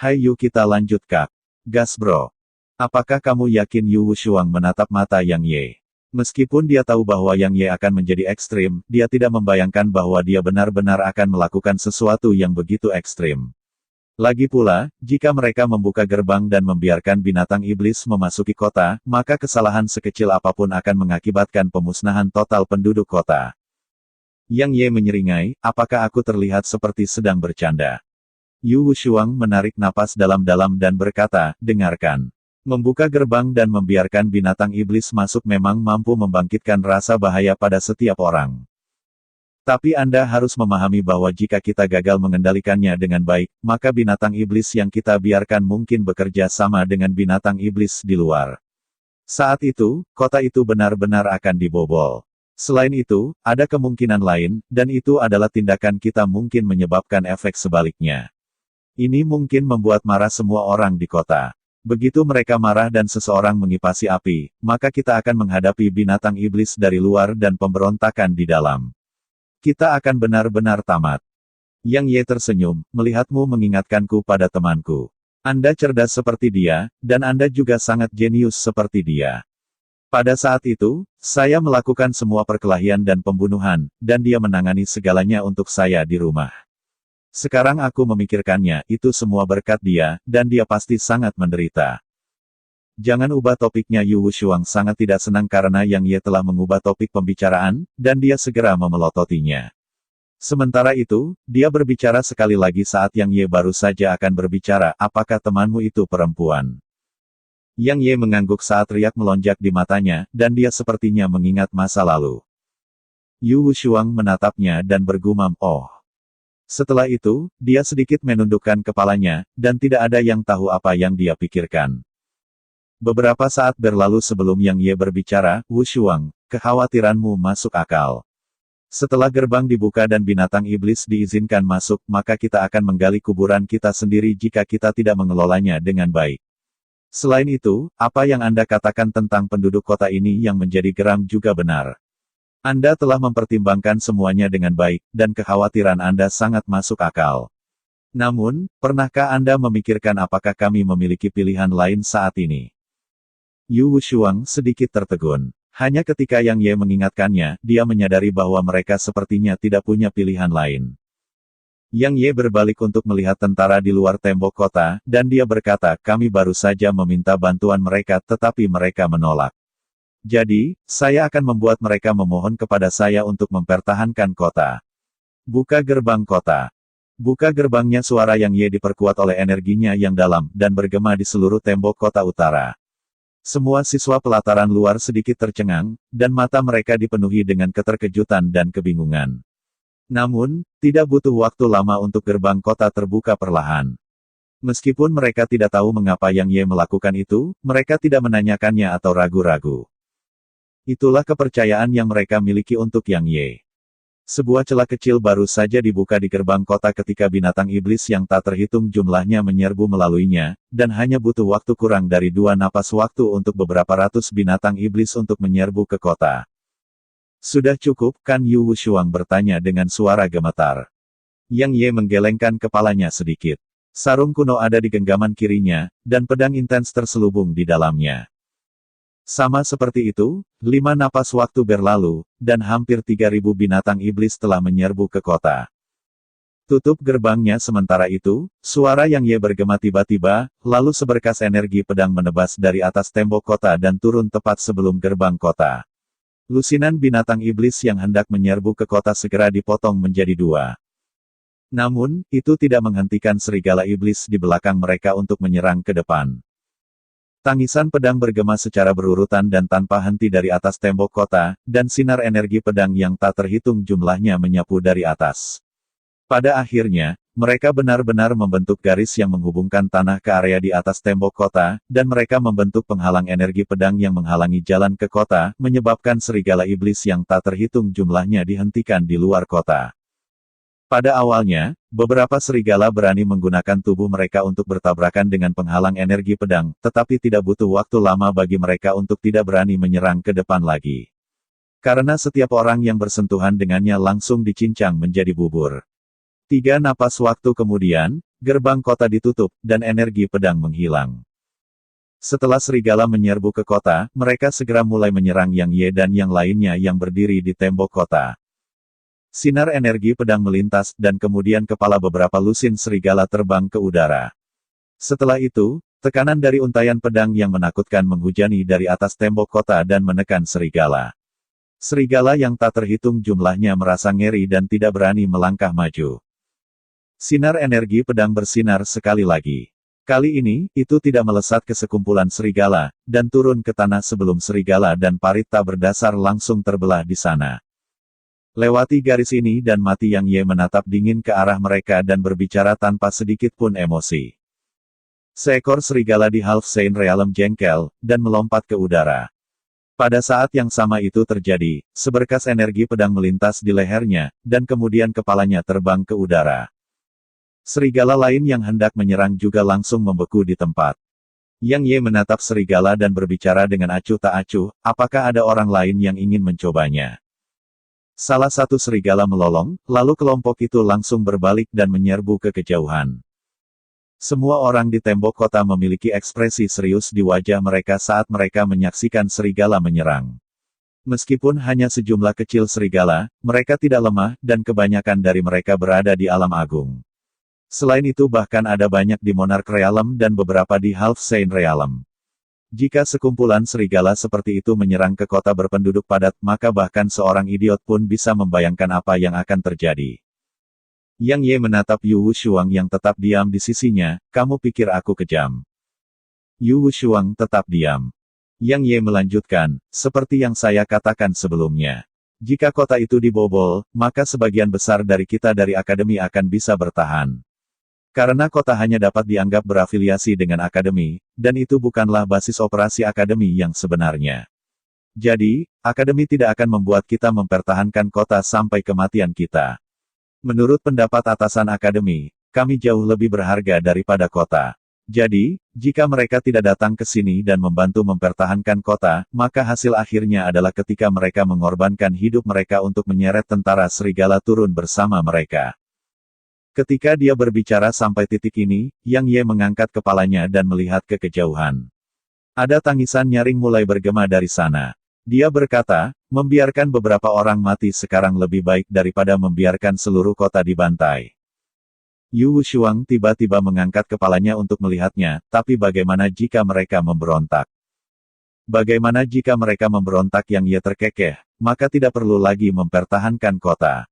Hai Yu, kita lanjut Kak. Gas bro. Apakah kamu yakin Yu Wushuang menatap mata Yang Ye? Meskipun dia tahu bahwa Yang Ye akan menjadi ekstrim, dia tidak membayangkan bahwa dia benar-benar akan melakukan sesuatu yang begitu ekstrim. Lagi pula, jika mereka membuka gerbang dan membiarkan binatang iblis memasuki kota, maka kesalahan sekecil apapun akan mengakibatkan pemusnahan total penduduk kota. Yang Ye menyeringai, apakah aku terlihat seperti sedang bercanda? Yu Wushuang menarik napas dalam-dalam dan berkata, dengarkan. Membuka gerbang dan membiarkan binatang iblis masuk memang mampu membangkitkan rasa bahaya pada setiap orang. Tapi Anda harus memahami bahwa jika kita gagal mengendalikannya dengan baik, maka binatang iblis yang kita biarkan mungkin bekerja sama dengan binatang iblis di luar. Saat itu, kota itu benar-benar akan dibobol. Selain itu, ada kemungkinan lain, dan itu adalah tindakan kita mungkin menyebabkan efek sebaliknya. Ini mungkin membuat marah semua orang di kota. Begitu mereka marah dan seseorang mengipasi api, maka kita akan menghadapi binatang iblis dari luar dan pemberontakan di dalam. Kita akan benar-benar tamat. Yang Ye tersenyum, melihatmu mengingatkanku pada temanku. Anda cerdas seperti dia, dan Anda juga sangat jenius seperti dia. Pada saat itu, saya melakukan semua perkelahian dan pembunuhan, dan dia menangani segalanya untuk saya di rumah. Sekarang aku memikirkannya, itu semua berkat dia, dan dia pasti sangat menderita. Jangan ubah topiknya. Yu Wushuang sangat tidak senang karena Yang Ye telah mengubah topik pembicaraan, dan dia segera memelototinya. Sementara itu, dia berbicara sekali lagi saat Yang Ye baru saja akan berbicara, apakah temanmu itu perempuan? Yang Ye mengangguk saat riak melonjak di matanya, dan dia sepertinya mengingat masa lalu. Yu Wushuang menatapnya dan bergumam, oh. Setelah itu, dia sedikit menundukkan kepalanya, dan tidak ada yang tahu apa yang dia pikirkan. Beberapa saat berlalu sebelum Yang Ye berbicara, Wushuang, kekhawatiranmu masuk akal. Setelah gerbang dibuka dan binatang iblis diizinkan masuk, maka kita akan menggali kuburan kita sendiri jika kita tidak mengelolanya dengan baik. Selain itu, apa yang Anda katakan tentang penduduk kota ini yang menjadi geram juga benar. Anda telah mempertimbangkan semuanya dengan baik, dan kekhawatiran Anda sangat masuk akal. Namun, pernahkah Anda memikirkan apakah kami memiliki pilihan lain saat ini? Yu Wushuang sedikit tertegun. Hanya ketika Yang Ye mengingatkannya, dia menyadari bahwa mereka sepertinya tidak punya pilihan lain. Yang Ye berbalik untuk melihat tentara di luar tembok kota, dan dia berkata, kami baru saja meminta bantuan mereka tetapi mereka menolak. Jadi, saya akan membuat mereka memohon kepada saya untuk mempertahankan kota. Buka gerbang kota. Buka gerbangnya. Suara Yang Ye diperkuat oleh energinya yang dalam, dan bergema di seluruh tembok kota utara. Semua siswa pelataran luar sedikit tercengang, dan mata mereka dipenuhi dengan keterkejutan dan kebingungan. Namun, tidak butuh waktu lama untuk gerbang kota terbuka perlahan. Meskipun mereka tidak tahu mengapa Yang Ye melakukan itu, mereka tidak menanyakannya atau ragu-ragu. Itulah kepercayaan yang mereka miliki untuk Yang Ye. Sebuah celah kecil baru saja dibuka di gerbang kota ketika binatang iblis yang tak terhitung jumlahnya menyerbu melaluinya, dan hanya butuh waktu kurang dari 2 napas waktu untuk beberapa ratus binatang iblis untuk menyerbu ke kota. Sudah cukup, kan? Yu Wushuang bertanya dengan suara gemetar. Yang Ye menggelengkan kepalanya sedikit. Sarung kuno ada di genggaman kirinya, dan pedang intens terselubung di dalamnya. Sama seperti itu, 5 napas waktu berlalu, dan hampir 3.000 binatang iblis telah menyerbu ke kota. Tutup gerbangnya. Sementara itu, suara Yang Ye bergema tiba-tiba, lalu seberkas energi pedang menebas dari atas tembok kota dan turun tepat sebelum gerbang kota. Lusinan binatang iblis yang hendak menyerbu ke kota segera dipotong menjadi 2. Namun, itu tidak menghentikan serigala iblis di belakang mereka untuk menyerang ke depan. Tangisan pedang bergema secara berurutan dan tanpa henti dari atas tembok kota, dan sinar energi pedang yang tak terhitung jumlahnya menyapu dari atas. Pada akhirnya, mereka benar-benar membentuk garis yang menghubungkan tanah ke area di atas tembok kota, dan mereka membentuk penghalang energi pedang yang menghalangi jalan ke kota, menyebabkan serigala iblis yang tak terhitung jumlahnya dihentikan di luar kota. Pada awalnya, beberapa serigala berani menggunakan tubuh mereka untuk bertabrakan dengan penghalang energi pedang, tetapi tidak butuh waktu lama bagi mereka untuk tidak berani menyerang ke depan lagi. Karena setiap orang yang bersentuhan dengannya langsung dicincang menjadi bubur. 3 napas waktu kemudian, gerbang kota ditutup, dan energi pedang menghilang. Setelah serigala menyerbu ke kota, mereka segera mulai menyerang Yang Ye dan yang lainnya yang berdiri di tembok kota. Sinar energi pedang melintas, dan kemudian kepala beberapa lusin serigala terbang ke udara. Setelah itu, tekanan dari untayan pedang yang menakutkan menghujani dari atas tembok kota dan menekan serigala. Serigala yang tak terhitung jumlahnya merasa ngeri dan tidak berani melangkah maju. Sinar energi pedang bersinar sekali lagi. Kali ini, itu tidak melesat ke sekumpulan serigala, dan turun ke tanah sebelum serigala dan parit tak berdasar langsung terbelah di sana. Lewati garis ini dan mati Yang Ye menatap dingin ke arah mereka dan berbicara tanpa sedikit pun emosi. Seekor serigala di Half Saint Realm jengkel, dan melompat ke udara. Pada saat yang sama itu terjadi, seberkas energi pedang melintas di lehernya, dan kemudian kepalanya terbang ke udara. Serigala lain yang hendak menyerang juga langsung membeku di tempat. Yang Ye menatap serigala dan berbicara dengan acuh tak acuh, apakah ada orang lain yang ingin mencobanya? Salah satu serigala melolong, lalu kelompok itu langsung berbalik dan menyerbu ke kejauhan. Semua orang di tembok kota memiliki ekspresi serius di wajah mereka saat mereka menyaksikan serigala menyerang. Meskipun hanya sejumlah kecil serigala, mereka tidak lemah, dan kebanyakan dari mereka berada di alam agung. Selain itu bahkan ada banyak di Monarch Realm dan beberapa di Half Saint Realm. Jika sekumpulan serigala seperti itu menyerang ke kota berpenduduk padat, maka bahkan seorang idiot pun bisa membayangkan apa yang akan terjadi. Yang Ye menatap Yu Wushuang yang tetap diam di sisinya, kamu pikir aku kejam? Yu Wushuang tetap diam. Yang Ye melanjutkan, seperti yang saya katakan sebelumnya. Jika kota itu dibobol, maka sebagian besar dari kita dari akademi akan bisa bertahan. Karena kota hanya dapat dianggap berafiliasi dengan akademi, dan itu bukanlah basis operasi akademi yang sebenarnya. Jadi, akademi tidak akan membuat kita mempertahankan kota sampai kematian kita. Menurut pendapat atasan akademi, kami jauh lebih berharga daripada kota. Jadi, jika mereka tidak datang ke sini dan membantu mempertahankan kota, maka hasil akhirnya adalah ketika mereka mengorbankan hidup mereka untuk menyeret tentara serigala turun bersama mereka. Ketika dia berbicara sampai titik ini, Yang Ye mengangkat kepalanya dan melihat ke kejauhan. Ada tangisan nyaring mulai bergema dari sana. Dia berkata, membiarkan beberapa orang mati sekarang lebih baik daripada membiarkan seluruh kota dibantai. Yu Wushuang tiba-tiba mengangkat kepalanya untuk melihatnya, tapi bagaimana jika mereka memberontak? Bagaimana jika mereka memberontak? Yang Ye terkekeh, maka tidak perlu lagi mempertahankan kota.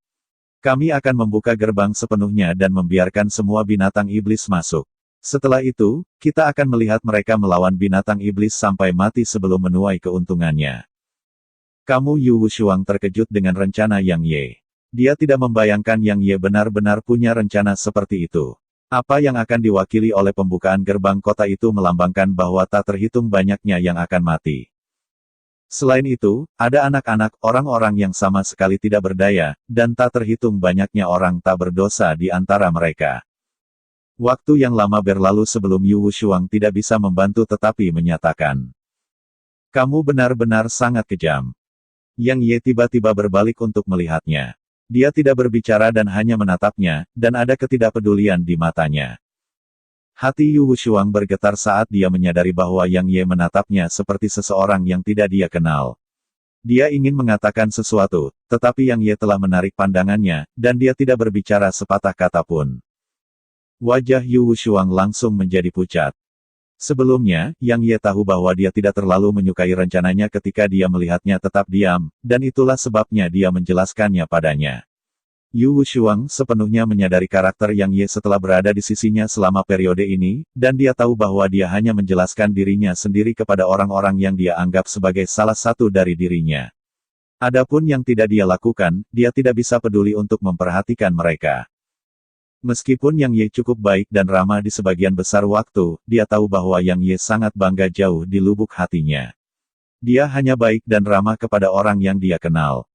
Kami akan membuka gerbang sepenuhnya dan membiarkan semua binatang iblis masuk. Setelah itu, kita akan melihat mereka melawan binatang iblis sampai mati sebelum menuai keuntungannya. Kamu Yu Wushuang terkejut dengan rencana Yang Ye. Dia tidak membayangkan Yang Ye benar-benar punya rencana seperti itu. Apa yang akan diwakili oleh pembukaan gerbang kota itu melambangkan bahwa tak terhitung banyaknya yang akan mati. Selain itu, ada anak-anak, orang-orang yang sama sekali tidak berdaya, dan tak terhitung banyaknya orang tak berdosa di antara mereka. Waktu yang lama berlalu sebelum Yu Wushuang tidak bisa membantu tetapi menyatakan. Kamu benar-benar sangat kejam. Yang Ye tiba-tiba berbalik untuk melihatnya. Dia tidak berbicara dan hanya menatapnya, dan ada ketidakpedulian di matanya. Hati Yu Wushuang bergetar saat dia menyadari bahwa Yang Ye menatapnya seperti seseorang yang tidak dia kenal. Dia ingin mengatakan sesuatu, tetapi Yang Ye telah menarik pandangannya, dan dia tidak berbicara sepatah kata pun. Wajah Yu Wushuang langsung menjadi pucat. Sebelumnya, Yang Ye tahu bahwa dia tidak terlalu menyukai rencananya ketika dia melihatnya tetap diam, dan itulah sebabnya dia menjelaskannya padanya. Yu Wushuang sepenuhnya menyadari karakter Yang Ye setelah berada di sisinya selama periode ini, dan dia tahu bahwa dia hanya menjelaskan dirinya sendiri kepada orang-orang yang dia anggap sebagai salah satu dari dirinya. Adapun yang tidak dia lakukan, dia tidak bisa peduli untuk memperhatikan mereka. Meskipun Yang Ye cukup baik dan ramah di sebagian besar waktu, dia tahu bahwa Yang Ye sangat bangga jauh di lubuk hatinya. Dia hanya baik dan ramah kepada orang yang dia kenal.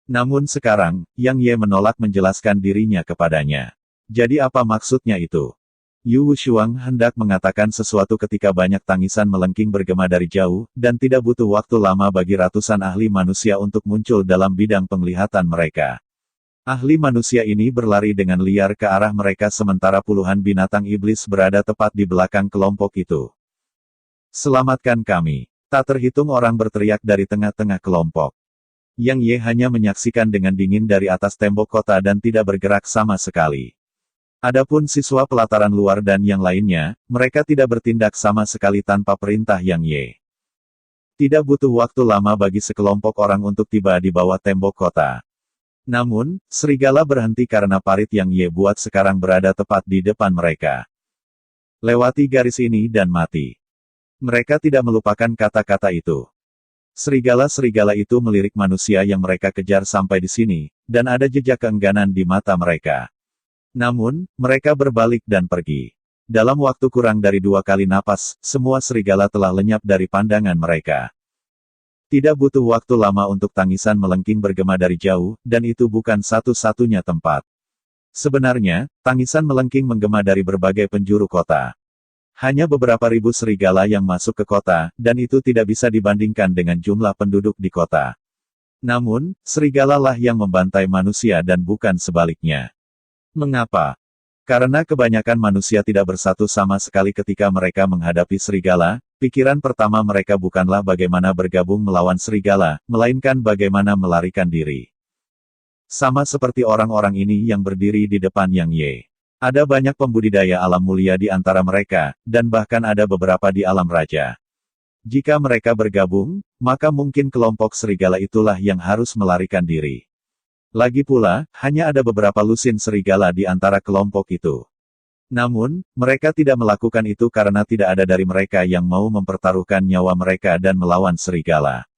Namun sekarang, Yang Ye menolak menjelaskan dirinya kepadanya. Jadi apa maksudnya itu? Yu Wushuang hendak mengatakan sesuatu ketika banyak tangisan melengking bergema dari jauh, dan tidak butuh waktu lama bagi ratusan ahli manusia untuk muncul dalam bidang penglihatan mereka. Ahli manusia ini berlari dengan liar ke arah mereka sementara puluhan binatang iblis berada tepat di belakang kelompok itu. Selamatkan kami. Tak terhitung orang berteriak dari tengah-tengah kelompok. Yang Ye hanya menyaksikan dengan dingin dari atas tembok kota dan tidak bergerak sama sekali. Adapun siswa pelataran luar dan yang lainnya, mereka tidak bertindak sama sekali tanpa perintah Yang Ye. Tidak butuh waktu lama bagi sekelompok orang untuk tiba di bawah tembok kota. Namun, serigala berhenti karena parit Yang Ye buat sekarang berada tepat di depan mereka. Lewati garis ini dan mati. Mereka tidak melupakan kata-kata itu. Serigala-serigala itu melirik manusia yang mereka kejar sampai di sini, dan ada jejak keengganan di mata mereka. Namun, mereka berbalik dan pergi. Dalam waktu kurang dari 2 kali napas, semua serigala telah lenyap dari pandangan mereka. Tidak butuh waktu lama untuk tangisan melengking bergema dari jauh, dan itu bukan satu-satunya tempat. Sebenarnya, tangisan melengking menggema dari berbagai penjuru kota. Hanya beberapa ribu serigala yang masuk ke kota, dan itu tidak bisa dibandingkan dengan jumlah penduduk di kota. Namun, serigala lah yang membantai manusia dan bukan sebaliknya. Mengapa? Karena kebanyakan manusia tidak bersatu sama sekali ketika mereka menghadapi serigala, pikiran pertama mereka bukanlah bagaimana bergabung melawan serigala, melainkan bagaimana melarikan diri. Sama seperti orang-orang ini yang berdiri di depan Yang Ye. Ada banyak pembudidaya alam mulia di antara mereka, dan bahkan ada beberapa di alam raja. Jika mereka bergabung, maka mungkin kelompok serigala itulah yang harus melarikan diri. Lagi pula, hanya ada beberapa lusin serigala di antara kelompok itu. Namun, mereka tidak melakukan itu karena tidak ada dari mereka yang mau mempertaruhkan nyawa mereka dan melawan serigala.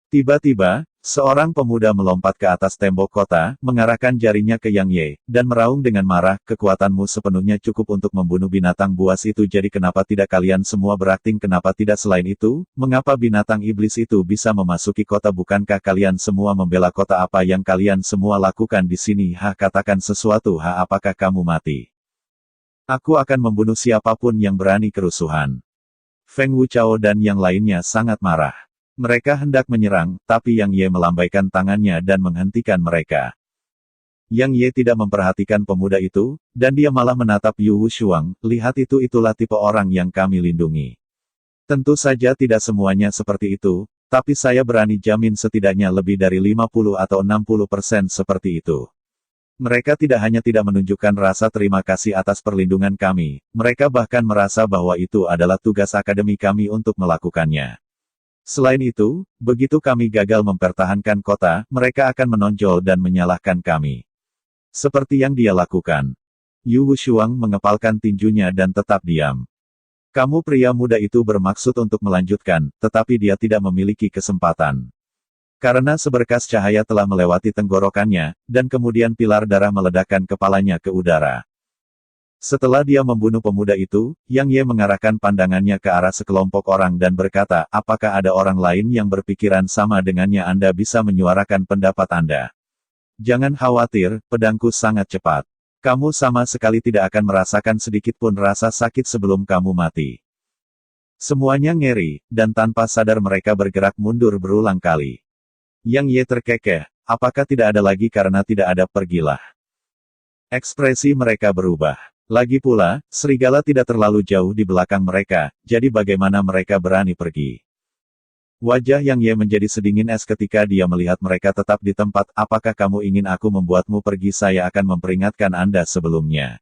Tiba-tiba, seorang pemuda melompat ke atas tembok kota, mengarahkan jarinya ke Yang Ye, dan meraung dengan marah, kekuatanmu sepenuhnya cukup untuk membunuh binatang buas itu, jadi kenapa tidak kalian semua berakting? Kenapa tidak selain itu, mengapa binatang iblis itu bisa memasuki kota? Bukankah kalian semua membela kota? Apa yang kalian semua lakukan di sini? Katakan sesuatu. Apakah kamu mati? Aku akan membunuh siapapun yang berani kerusuhan. Feng Wuchao dan yang lainnya sangat marah. Mereka hendak menyerang, tapi Yang Ye melambaikan tangannya dan menghentikan mereka. Yang Ye tidak memperhatikan pemuda itu, dan dia malah menatap Yu Wushuang, lihat itulah tipe orang yang kami lindungi. Tentu saja tidak semuanya seperti itu, tapi saya berani jamin setidaknya lebih dari 50 atau 60% seperti itu. Mereka tidak hanya tidak menunjukkan rasa terima kasih atas perlindungan kami, mereka bahkan merasa bahwa itu adalah tugas akademi kami untuk melakukannya. Selain itu, begitu kami gagal mempertahankan kota, mereka akan menonjol dan menyalahkan kami. Seperti yang dia lakukan. Yu Wushuang mengepalkan tinjunya dan tetap diam. Kamu pria muda itu bermaksud untuk melanjutkan, tetapi dia tidak memiliki kesempatan. Karena seberkas cahaya telah melewati tenggorokannya, dan kemudian pilar darah meledakkan kepalanya ke udara. Setelah dia membunuh pemuda itu, Yang Ye mengarahkan pandangannya ke arah sekelompok orang dan berkata, apakah ada orang lain yang berpikiran sama dengannya? Anda bisa menyuarakan pendapat Anda. Jangan khawatir, pedangku sangat cepat. Kamu sama sekali tidak akan merasakan sedikit pun rasa sakit sebelum kamu mati. Semuanya ngeri, dan tanpa sadar mereka bergerak mundur berulang kali. Yang Ye terkekeh, apakah tidak ada lagi? Karena tidak ada, pergilah. Ekspresi mereka berubah. Lagi pula, serigala tidak terlalu jauh di belakang mereka, jadi bagaimana mereka berani pergi? Wajah Yang Ye menjadi sedingin es ketika dia melihat mereka tetap di tempat. Apakah kamu ingin aku membuatmu pergi? Saya akan memperingatkan Anda sebelumnya.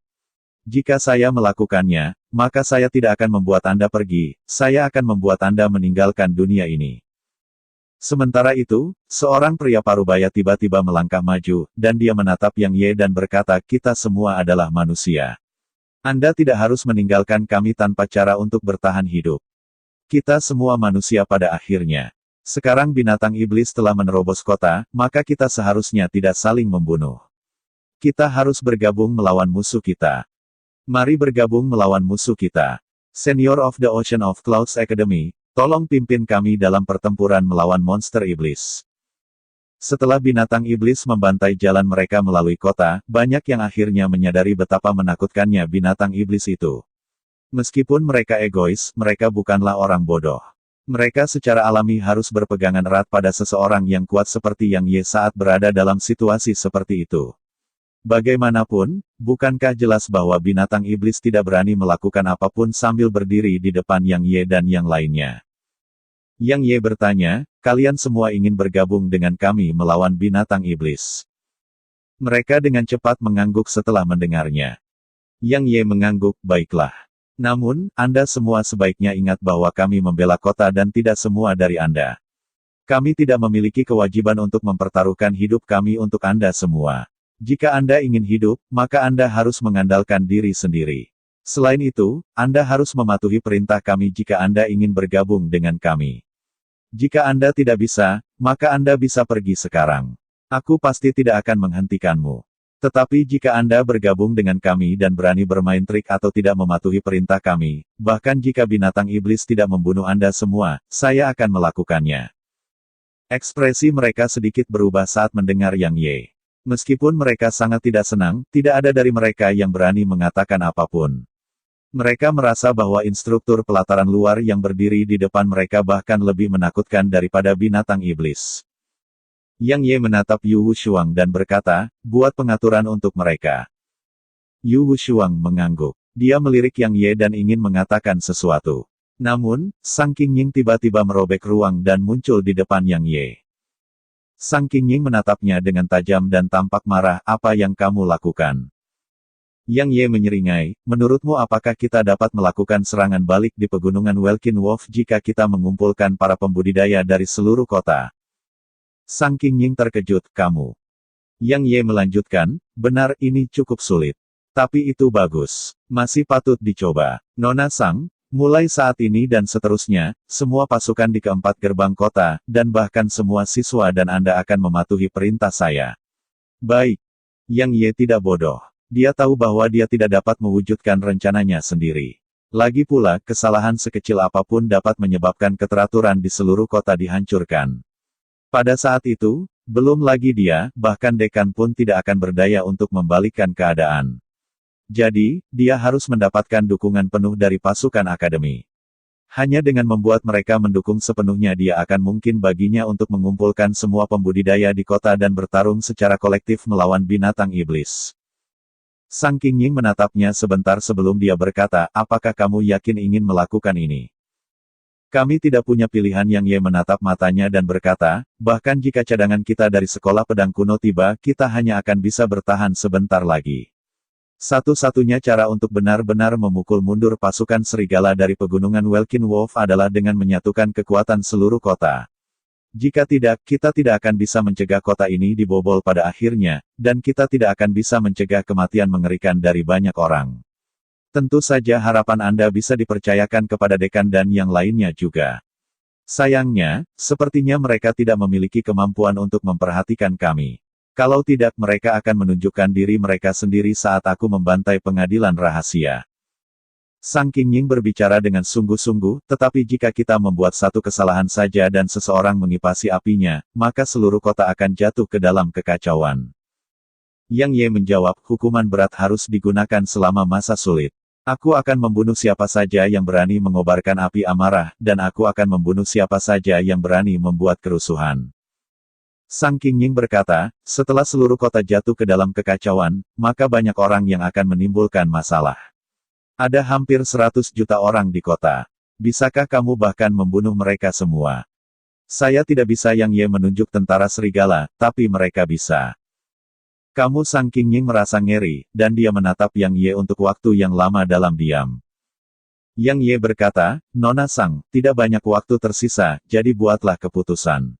Jika saya melakukannya, maka saya tidak akan membuat Anda pergi, saya akan membuat Anda meninggalkan dunia ini. Sementara itu, seorang pria parubaya tiba-tiba melangkah maju, dan dia menatap Yang Ye dan berkata, kita semua adalah manusia. Anda tidak harus meninggalkan kami tanpa cara untuk bertahan hidup. Kita semua manusia pada akhirnya. Sekarang binatang iblis telah menerobos kota, maka kita seharusnya tidak saling membunuh. Kita harus bergabung melawan musuh kita. Mari bergabung melawan musuh kita. Senior of the Ocean of Clouds Academy, tolong pimpin kami dalam pertempuran melawan monster iblis. Setelah binatang iblis membantai jalan mereka melalui kota, banyak yang akhirnya menyadari betapa menakutkannya binatang iblis itu. Meskipun mereka egois, mereka bukanlah orang bodoh. Mereka secara alami harus berpegangan erat pada seseorang yang kuat seperti Yang Ye saat berada dalam situasi seperti itu. Bagaimanapun, bukankah jelas bahwa binatang iblis tidak berani melakukan apapun sambil berdiri di depan Yang Ye dan yang lainnya? Yang Ye bertanya, kalian semua ingin bergabung dengan kami melawan binatang iblis. Mereka dengan cepat mengangguk setelah mendengarnya. Yang Ye mengangguk, baiklah. Namun, Anda semua sebaiknya ingat bahwa kami membela kota dan tidak semua dari Anda. Kami tidak memiliki kewajiban untuk mempertaruhkan hidup kami untuk Anda semua. Jika Anda ingin hidup, maka Anda harus mengandalkan diri sendiri. Selain itu, Anda harus mematuhi perintah kami jika Anda ingin bergabung dengan kami. Jika Anda tidak bisa, maka Anda bisa pergi sekarang. Aku pasti tidak akan menghentikanmu. Tetapi jika Anda bergabung dengan kami dan berani bermain trik atau tidak mematuhi perintah kami, bahkan jika binatang iblis tidak membunuh Anda semua, saya akan melakukannya. Ekspresi mereka sedikit berubah saat mendengar Yang Ye. Meskipun mereka sangat tidak senang, tidak ada dari mereka yang berani mengatakan apapun. Mereka merasa bahwa instruktur pelataran luar yang berdiri di depan mereka bahkan lebih menakutkan daripada binatang iblis. Yang Ye menatap Yu Wushuang dan berkata, buat pengaturan untuk mereka. Yu Wushuang mengangguk. Dia melirik Yang Ye dan ingin mengatakan sesuatu. Namun, Sang Qingying tiba-tiba merobek ruang dan muncul di depan Yang Ye. Sang Qingying menatapnya dengan tajam dan tampak marah, apa yang kamu lakukan? Yang Ye menyeringai, menurutmu apakah kita dapat melakukan serangan balik di pegunungan Welkin Wolf jika kita mengumpulkan para pembudidaya dari seluruh kota? Sang Qingying terkejut, kamu. Yang Ye melanjutkan, benar ini cukup sulit. Tapi itu bagus. Masih patut dicoba. Nona Sang, mulai saat ini dan seterusnya, semua pasukan di keempat gerbang kota, dan bahkan semua siswa dan Anda akan mematuhi perintah saya. Baik. Yang Ye tidak bodoh. Dia tahu bahwa dia tidak dapat mewujudkan rencananya sendiri. Lagi pula, kesalahan sekecil apapun dapat menyebabkan keteraturan di seluruh kota dihancurkan. Pada saat itu, belum lagi dia, bahkan dekan pun tidak akan berdaya untuk membalikkan keadaan. Jadi, dia harus mendapatkan dukungan penuh dari pasukan akademi. Hanya dengan membuat mereka mendukung sepenuhnya dia akan mungkin baginya untuk mengumpulkan semua pembudidaya di kota dan bertarung secara kolektif melawan binatang iblis. Sang Qingying menatapnya sebentar sebelum dia berkata, apakah kamu yakin ingin melakukan ini? Kami tidak punya pilihan. Yang Ye menatap matanya dan berkata, bahkan jika cadangan kita dari sekolah pedang kuno tiba, kita hanya akan bisa bertahan sebentar lagi. Satu-satunya cara untuk benar-benar memukul mundur pasukan serigala dari pegunungan Welkin Wolf adalah dengan menyatukan kekuatan seluruh kota. Jika tidak, kita tidak akan bisa mencegah kota ini dibobol pada akhirnya, dan kita tidak akan bisa mencegah kematian mengerikan dari banyak orang. Tentu saja harapan Anda bisa dipercayakan kepada dekan dan yang lainnya juga. Sayangnya, sepertinya mereka tidak memiliki kemampuan untuk memperhatikan kami. Kalau tidak, mereka akan menunjukkan diri mereka sendiri saat aku membantai pengadilan rahasia. Sang Qingying berbicara dengan sungguh-sungguh, tetapi jika kita membuat satu kesalahan saja dan seseorang mengipasi apinya, maka seluruh kota akan jatuh ke dalam kekacauan. Yang Ye menjawab, hukuman berat harus digunakan selama masa sulit. Aku akan membunuh siapa saja yang berani mengobarkan api amarah, dan aku akan membunuh siapa saja yang berani membuat kerusuhan. Sang Qingying berkata, setelah seluruh kota jatuh ke dalam kekacauan, maka banyak orang yang akan menimbulkan masalah. Ada hampir 100 juta orang di kota. Bisakah kamu bahkan membunuh mereka semua? Saya tidak bisa. Yang Ye menunjuk tentara serigala, tapi mereka bisa. Kamu. Sang Qingying merasa ngeri, dan dia menatap Yang Ye untuk waktu yang lama dalam diam. Yang Ye berkata, Nona Sang, tidak banyak waktu tersisa, jadi buatlah keputusan.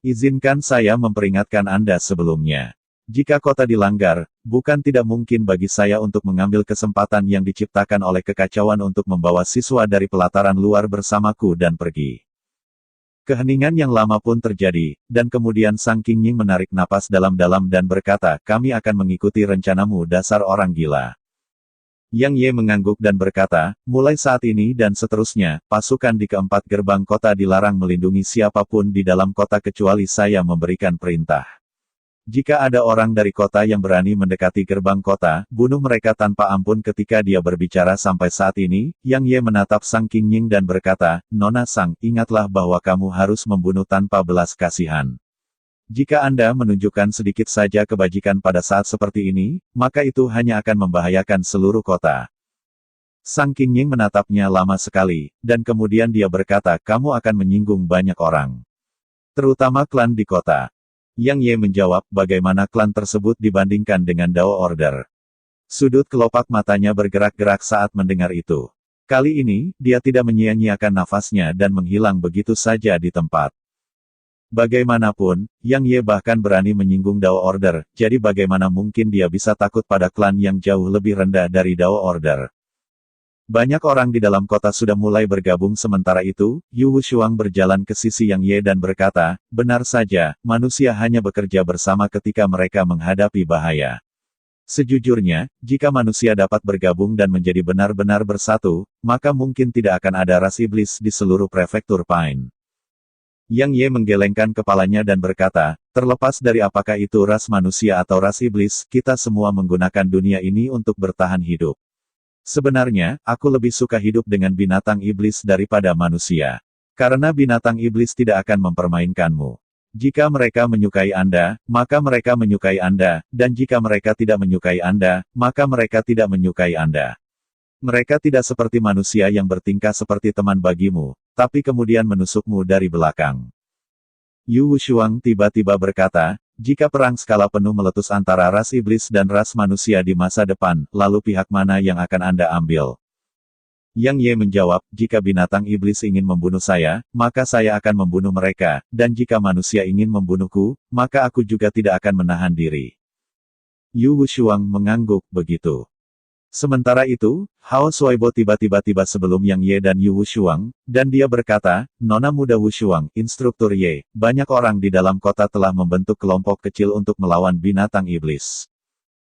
Izinkan saya memperingatkan Anda sebelumnya. Jika kota dilanggar, bukan tidak mungkin bagi saya untuk mengambil kesempatan yang diciptakan oleh kekacauan untuk membawa siswa dari pelataran luar bersamaku dan pergi. Keheningan yang lama pun terjadi, dan kemudian Sang Qingying menarik napas dalam-dalam dan berkata, kami akan mengikuti rencanamu dasar orang gila. Yang Ye mengangguk dan berkata, mulai saat ini dan seterusnya, pasukan di keempat gerbang kota dilarang melindungi siapapun di dalam kota kecuali saya memberikan perintah. Jika ada orang dari kota yang berani mendekati gerbang kota, bunuh mereka tanpa ampun. Ketika dia berbicara sampai saat ini, Yang Ye menatap Sang Qingning dan berkata, Nona Sang, ingatlah bahwa kamu harus membunuh tanpa belas kasihan. Jika Anda menunjukkan sedikit saja kebajikan pada saat seperti ini, maka itu hanya akan membahayakan seluruh kota. Sang Qingning menatapnya lama sekali, dan kemudian dia berkata, kamu akan menyinggung banyak orang. Terutama klan di kota. Yang Ye menjawab, bagaimana klan tersebut dibandingkan dengan Dao Order. Sudut kelopak matanya bergerak-gerak saat mendengar itu. Kali ini, dia tidak menyia-nyiakan nafasnya dan menghilang begitu saja di tempat. Bagaimanapun, Yang Ye bahkan berani menyinggung Dao Order, jadi bagaimana mungkin dia bisa takut pada klan yang jauh lebih rendah dari Dao Order. Banyak orang di dalam kota sudah mulai bergabung. Sementara itu, Yu Wushuang berjalan ke sisi Yang Ye dan berkata, benar saja, manusia hanya bekerja bersama ketika mereka menghadapi bahaya. Sejujurnya, jika manusia dapat bergabung dan menjadi benar-benar bersatu, maka mungkin tidak akan ada ras iblis di seluruh prefektur Pain. Yang Ye menggelengkan kepalanya dan berkata, terlepas dari apakah itu ras manusia atau ras iblis, kita semua menggunakan dunia ini untuk bertahan hidup. Sebenarnya, aku lebih suka hidup dengan binatang iblis daripada manusia. Karena binatang iblis tidak akan mempermainkanmu. Jika mereka menyukai Anda, maka mereka menyukai Anda, dan jika mereka tidak menyukai Anda, maka mereka tidak menyukai Anda. Mereka tidak seperti manusia yang bertingkah seperti teman bagimu, tapi kemudian menusukmu dari belakang. Yu Wushuang tiba-tiba berkata, jika perang skala penuh meletus antara ras iblis dan ras manusia di masa depan, lalu pihak mana yang akan Anda ambil? Yang Ye menjawab, jika binatang iblis ingin membunuh saya, maka saya akan membunuh mereka, dan jika manusia ingin membunuhku, maka aku juga tidak akan menahan diri. Yu Wushuang mengangguk begitu. Sementara itu, Hao Suaibo tiba-tiba tiba sebelum Yang Ye dan Yu Wushuang, dan dia berkata, Nona muda Wushuang, instruktur Ye, banyak orang di dalam kota telah membentuk kelompok kecil untuk melawan binatang iblis.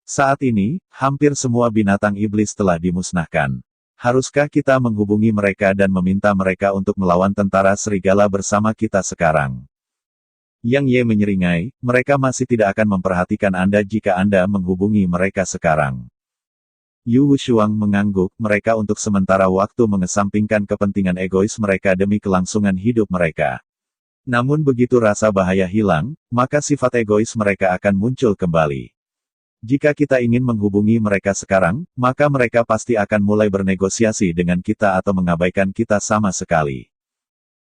Saat ini, hampir semua binatang iblis telah dimusnahkan. Haruskah kita menghubungi mereka dan meminta mereka untuk melawan tentara serigala bersama kita sekarang? Yang Ye menyeringai, mereka masih tidak akan memperhatikan Anda jika Anda menghubungi mereka sekarang. Yu Wushuang mengangguk, mereka untuk sementara waktu mengesampingkan kepentingan egois mereka demi kelangsungan hidup mereka. Namun begitu rasa bahaya hilang, maka sifat egois mereka akan muncul kembali. Jika kita ingin menghubungi mereka sekarang, maka mereka pasti akan mulai bernegosiasi dengan kita atau mengabaikan kita sama sekali.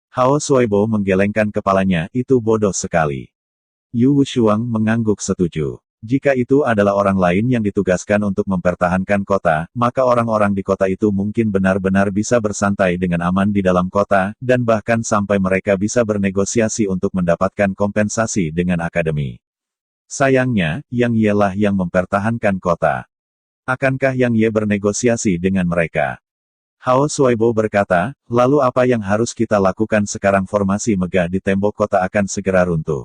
Hao Suaibo menggelengkan kepalanya, itu bodoh sekali. Yu Wushuang mengangguk setuju. Jika itu adalah orang lain yang ditugaskan untuk mempertahankan kota, maka orang-orang di kota itu mungkin benar-benar bisa bersantai dengan aman di dalam kota, dan bahkan sampai mereka bisa bernegosiasi untuk mendapatkan kompensasi dengan akademi. Sayangnya, Yang Ye lah yang mempertahankan kota. Akankah Yang Ye bernegosiasi dengan mereka? Hao Suaibo berkata, lalu apa yang harus kita lakukan sekarang? Formasi megah di tembok kota akan segera runtuh.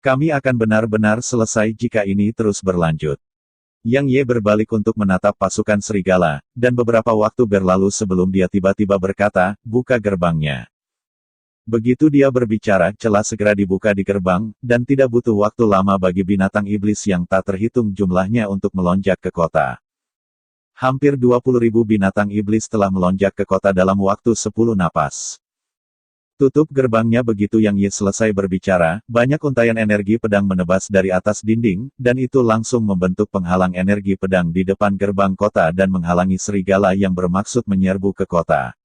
Kami akan benar-benar selesai jika ini terus berlanjut. Yang Ye berbalik untuk menatap pasukan serigala, dan beberapa waktu berlalu sebelum dia tiba-tiba berkata, buka gerbangnya. Begitu dia berbicara, celah segera dibuka di gerbang, dan tidak butuh waktu lama bagi binatang iblis yang tak terhitung jumlahnya untuk melonjak ke kota. Hampir 20.000 binatang iblis telah melonjak ke kota dalam waktu 10 napas. Tutup gerbangnya. Begitu Yang Ye selesai berbicara, banyak untaian energi pedang menebas dari atas dinding, dan itu langsung membentuk penghalang energi pedang di depan gerbang kota dan menghalangi serigala yang bermaksud menyerbu ke kota.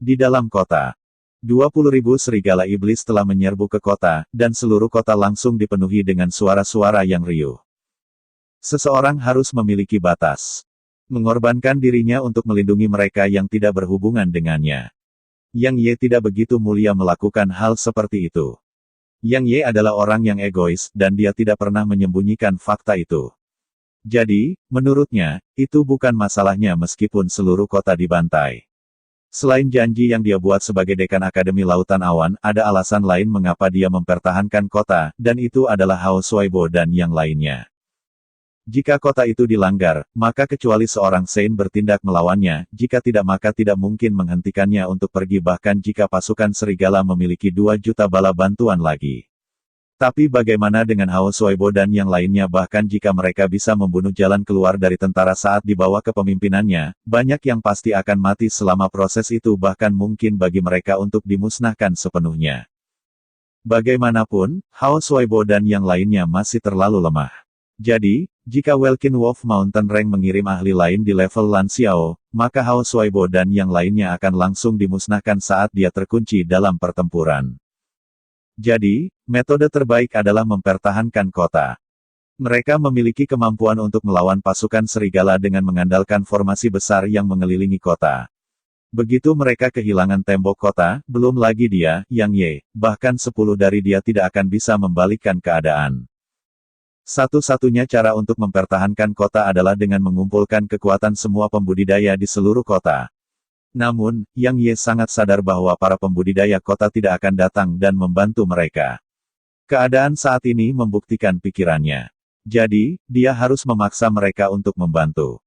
Di dalam kota, 20.000 serigala iblis telah menyerbu ke kota, dan seluruh kota langsung dipenuhi dengan suara-suara yang riuh. Seseorang harus memiliki batas. Mengorbankan dirinya untuk melindungi mereka yang tidak berhubungan dengannya. Yang Ye tidak begitu mulia melakukan hal seperti itu. Yang Ye adalah orang yang egois, dan dia tidak pernah menyembunyikan fakta itu. Jadi, menurutnya, itu bukan masalahnya meskipun seluruh kota dibantai. Selain janji yang dia buat sebagai dekan Akademi Lautan Awan, ada alasan lain mengapa dia mempertahankan kota, dan itu adalah Hao Suaibo dan yang lainnya. Jika kota itu dilanggar, maka kecuali seorang Saint bertindak melawannya, jika tidak maka tidak mungkin menghentikannya untuk pergi bahkan jika pasukan serigala memiliki 2 juta bala bantuan lagi. Tapi bagaimana dengan Hao Shuaibo dan yang lainnya? Bahkan jika mereka bisa membunuh jalan keluar dari tentara saat dibawa ke pemimpinannya, banyak yang pasti akan mati selama proses itu, bahkan mungkin bagi mereka untuk dimusnahkan sepenuhnya. Bagaimanapun, Hao Shuaibo dan yang lainnya masih terlalu lemah. Jadi, jika Welkin Wolf Mountain Rank mengirim ahli lain di level Lan Xiao, maka Hao Shuaibo dan yang lainnya akan langsung dimusnahkan saat dia terkunci dalam pertempuran. Jadi, metode terbaik adalah mempertahankan kota. Mereka memiliki kemampuan untuk melawan pasukan serigala dengan mengandalkan formasi besar yang mengelilingi kota. Begitu mereka kehilangan tembok kota, belum lagi dia, Yang Ye, bahkan 10 dari dia tidak akan bisa membalikkan keadaan. Satu-satunya cara untuk mempertahankan kota adalah dengan mengumpulkan kekuatan semua pembudidaya di seluruh kota. Namun, Yang Ye sangat sadar bahwa para pembudidaya kota tidak akan datang dan membantu mereka. Keadaan saat ini membuktikan pikirannya. Jadi, dia harus memaksa mereka untuk membantu.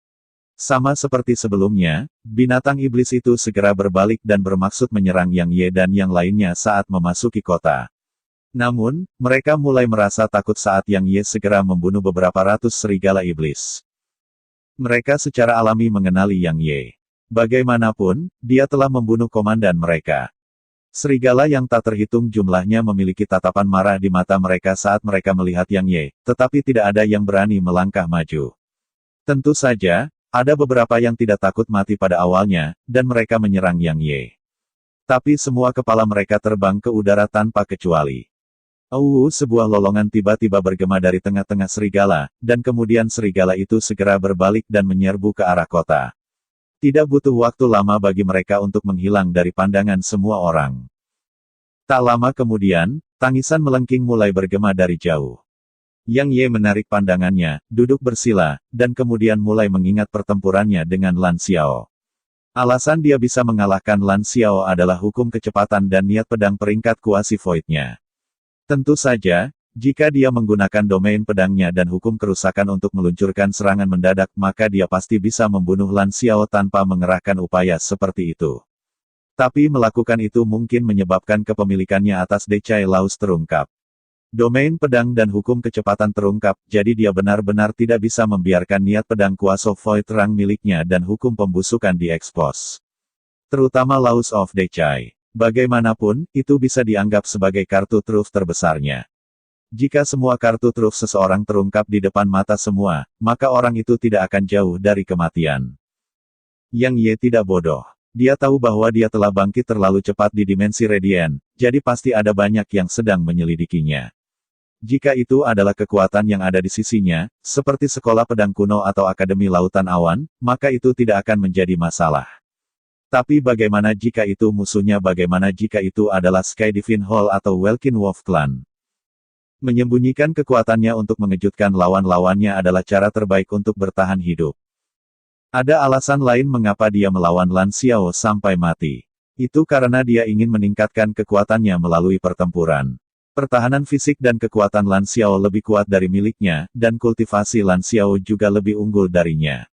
Sama seperti sebelumnya, binatang iblis itu segera berbalik dan bermaksud menyerang Yang Ye dan yang lainnya saat memasuki kota. Namun, mereka mulai merasa takut saat Yang Ye segera membunuh beberapa ratus serigala iblis. Mereka secara alami mengenali Yang Ye. Bagaimanapun, dia telah membunuh komandan mereka. Serigala yang tak terhitung jumlahnya memiliki tatapan marah di mata mereka saat mereka melihat Yang Ye, tetapi tidak ada yang berani melangkah maju. Tentu saja, ada beberapa yang tidak takut mati pada awalnya, dan mereka menyerang Yang Ye. Tapi semua kepala mereka terbang ke udara tanpa kecuali. Sebuah lolongan tiba-tiba bergema dari tengah-tengah serigala, dan kemudian serigala itu segera berbalik dan menyerbu ke arah kota. Tidak butuh waktu lama bagi mereka untuk menghilang dari pandangan semua orang. Tak lama kemudian, tangisan melengking mulai bergema dari jauh. Yang Ye menarik pandangannya, duduk bersila, dan kemudian mulai mengingat pertempurannya dengan Lan Xiao. Alasan dia bisa mengalahkan Lan Xiao adalah hukum kecepatan dan niat pedang peringkat kuasi void-nya. Tentu saja, jika dia menggunakan domain pedangnya dan hukum kerusakan untuk meluncurkan serangan mendadak, maka dia pasti bisa membunuh Lan Xiao tanpa mengerahkan upaya seperti itu. Tapi melakukan itu mungkin menyebabkan kepemilikannya atas Decai Laus terungkap. Domain pedang dan hukum kecepatan terungkap, jadi dia benar-benar tidak bisa membiarkan niat pedang kuasa void rang miliknya dan hukum pembusukan diekspos. Terutama Laws of Decai. Bagaimanapun, itu bisa dianggap sebagai kartu truf terbesarnya. Jika semua kartu truf seseorang terungkap di depan mata semua, maka orang itu tidak akan jauh dari kematian. Yang Ye tidak bodoh. Dia tahu bahwa dia telah bangkit terlalu cepat di dimensi Radiant, jadi pasti ada banyak yang sedang menyelidikinya. Jika itu adalah kekuatan yang ada di sisinya, seperti sekolah pedang kuno atau Akademi Lautan Awan, maka itu tidak akan menjadi masalah. Tapi bagaimana jika itu musuhnya? Bagaimana jika itu adalah Sky Divine Hall atau Welkin Wolf Clan? Menyembunyikan kekuatannya untuk mengejutkan lawan-lawannya adalah cara terbaik untuk bertahan hidup. Ada alasan lain mengapa dia melawan Lan Xiao sampai mati. Itu karena dia ingin meningkatkan kekuatannya melalui pertempuran. Pertahanan fisik dan kekuatan Lan Xiao lebih kuat dari miliknya, dan kultivasi Lan Xiao juga lebih unggul darinya.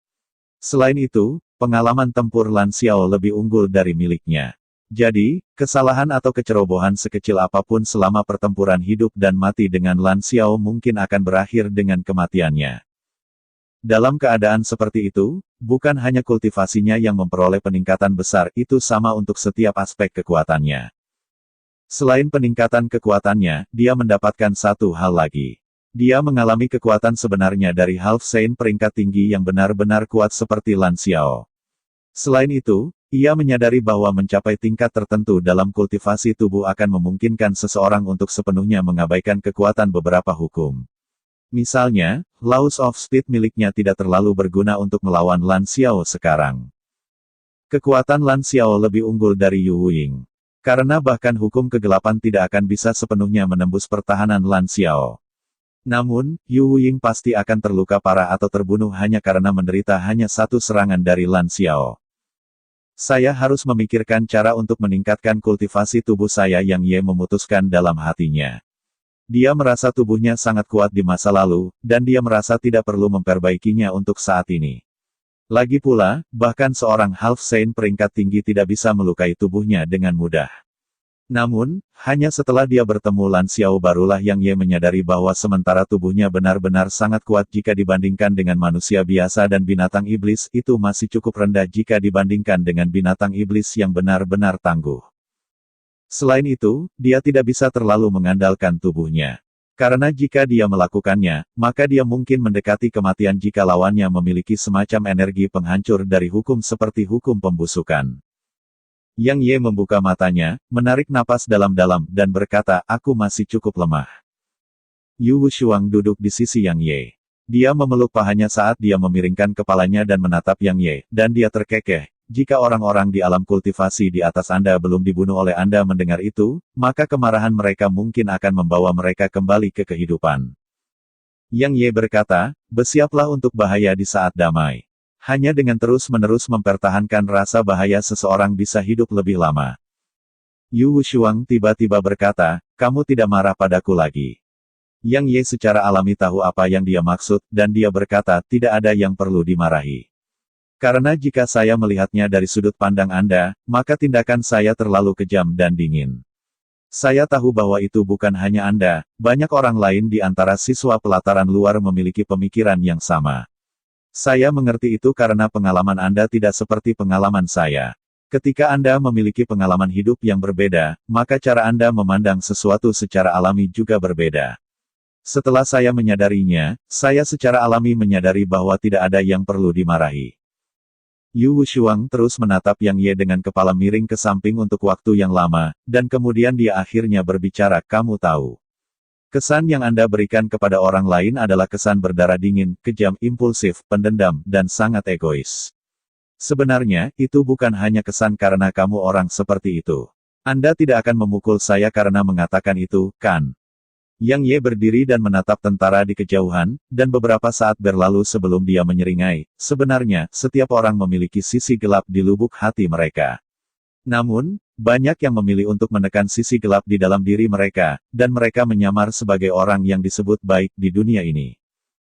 Selain itu, pengalaman tempur Lan Xiao lebih unggul dari miliknya. Jadi, kesalahan atau kecerobohan sekecil apapun selama pertempuran hidup dan mati dengan Lan Xiao mungkin akan berakhir dengan kematiannya. Dalam keadaan seperti itu, bukan hanya kultivasinya yang memperoleh peningkatan besar, itu sama untuk setiap aspek kekuatannya. Selain peningkatan kekuatannya, dia mendapatkan satu hal lagi. Dia mengalami kekuatan sebenarnya dari Half Saint peringkat tinggi yang benar-benar kuat seperti Lan Xiao. Selain itu, ia menyadari bahwa mencapai tingkat tertentu dalam kultivasi tubuh akan memungkinkan seseorang untuk sepenuhnya mengabaikan kekuatan beberapa hukum. Misalnya, Laws of Speed miliknya tidak terlalu berguna untuk melawan Lan Xiao sekarang. Kekuatan Lan Xiao lebih unggul dari Yu Ying. Karena bahkan hukum kegelapan tidak akan bisa sepenuhnya menembus pertahanan Lan Xiao. Namun, Yu Ying pasti akan terluka parah atau terbunuh hanya karena menderita hanya satu serangan dari Lan Xiao. Saya harus memikirkan cara untuk meningkatkan kultivasi tubuh saya. Yang Ye memutuskan dalam hatinya. Dia merasa tubuhnya sangat kuat di masa lalu, dan dia merasa tidak perlu memperbaikinya untuk saat ini. Lagi pula, bahkan seorang Half Saint peringkat tinggi tidak bisa melukai tubuhnya dengan mudah. Namun, hanya setelah dia bertemu Lan Xiao barulah Yang Ye menyadari bahwa sementara tubuhnya benar-benar sangat kuat jika dibandingkan dengan manusia biasa dan binatang iblis, itu masih cukup rendah jika dibandingkan dengan binatang iblis yang benar-benar tangguh. Selain itu, dia tidak bisa terlalu mengandalkan tubuhnya. Karena jika dia melakukannya, maka dia mungkin mendekati kematian jika lawannya memiliki semacam energi penghancur dari hukum seperti hukum pembusukan. Yang Ye membuka matanya, menarik napas dalam-dalam, dan berkata, aku masih cukup lemah. Yu Wushuang duduk di sisi Yang Ye. Dia memeluk pahanya saat dia memiringkan kepalanya dan menatap Yang Ye, dan dia terkekeh. Jika orang-orang di alam kultivasi di atas Anda belum dibunuh oleh Anda mendengar itu, maka kemarahan mereka mungkin akan membawa mereka kembali ke kehidupan. Yang Ye berkata, bersiaplah untuk bahaya di saat damai. Hanya dengan terus-menerus mempertahankan rasa bahaya seseorang bisa hidup lebih lama. Yu Wushuang tiba-tiba berkata, kamu tidak marah padaku lagi. Yang Ye secara alami tahu apa yang dia maksud, dan dia berkata, tidak ada yang perlu dimarahi. Karena jika saya melihatnya dari sudut pandang Anda, maka tindakan saya terlalu kejam dan dingin. Saya tahu bahwa itu bukan hanya Anda, banyak orang lain di antara siswa pelataran luar memiliki pemikiran yang sama. Saya mengerti itu karena pengalaman Anda tidak seperti pengalaman saya. Ketika Anda memiliki pengalaman hidup yang berbeda, maka cara Anda memandang sesuatu secara alami juga berbeda. Setelah saya menyadarinya, saya secara alami menyadari bahwa tidak ada yang perlu dimarahi. Yu Wushuang terus menatap Yang Ye dengan kepala miring ke samping untuk waktu yang lama, dan kemudian dia akhirnya berbicara, kamu tahu. Kesan yang Anda berikan kepada orang lain adalah kesan berdarah dingin, kejam, impulsif, pendendam, dan sangat egois. Sebenarnya, itu bukan hanya kesan karena kamu orang seperti itu. Anda tidak akan memukul saya karena mengatakan itu, kan? Yang Ye berdiri dan menatap tentara di kejauhan, dan beberapa saat berlalu sebelum dia menyeringai, sebenarnya, setiap orang memiliki sisi gelap di lubuk hati mereka. Namun, banyak yang memilih untuk menekan sisi gelap di dalam diri mereka, dan mereka menyamar sebagai orang yang disebut baik di dunia ini.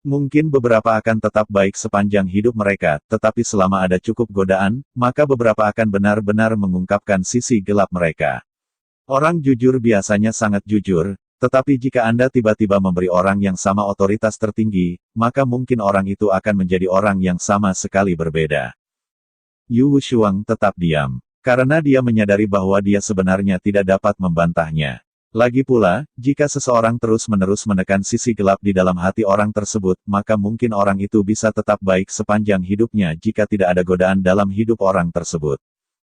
Mungkin beberapa akan tetap baik sepanjang hidup mereka, tetapi selama ada cukup godaan, maka beberapa akan benar-benar mengungkapkan sisi gelap mereka. Orang jujur biasanya sangat jujur, tetapi jika Anda tiba-tiba memberi orang yang sama otoritas tertinggi, maka mungkin orang itu akan menjadi orang yang sama sekali berbeda. Yu Wushuang tetap diam. Karena dia menyadari bahwa dia sebenarnya tidak dapat membantahnya. Lagi pula, jika seseorang terus-menerus menekan sisi gelap di dalam hati orang tersebut, maka mungkin orang itu bisa tetap baik sepanjang hidupnya jika tidak ada godaan dalam hidup orang tersebut.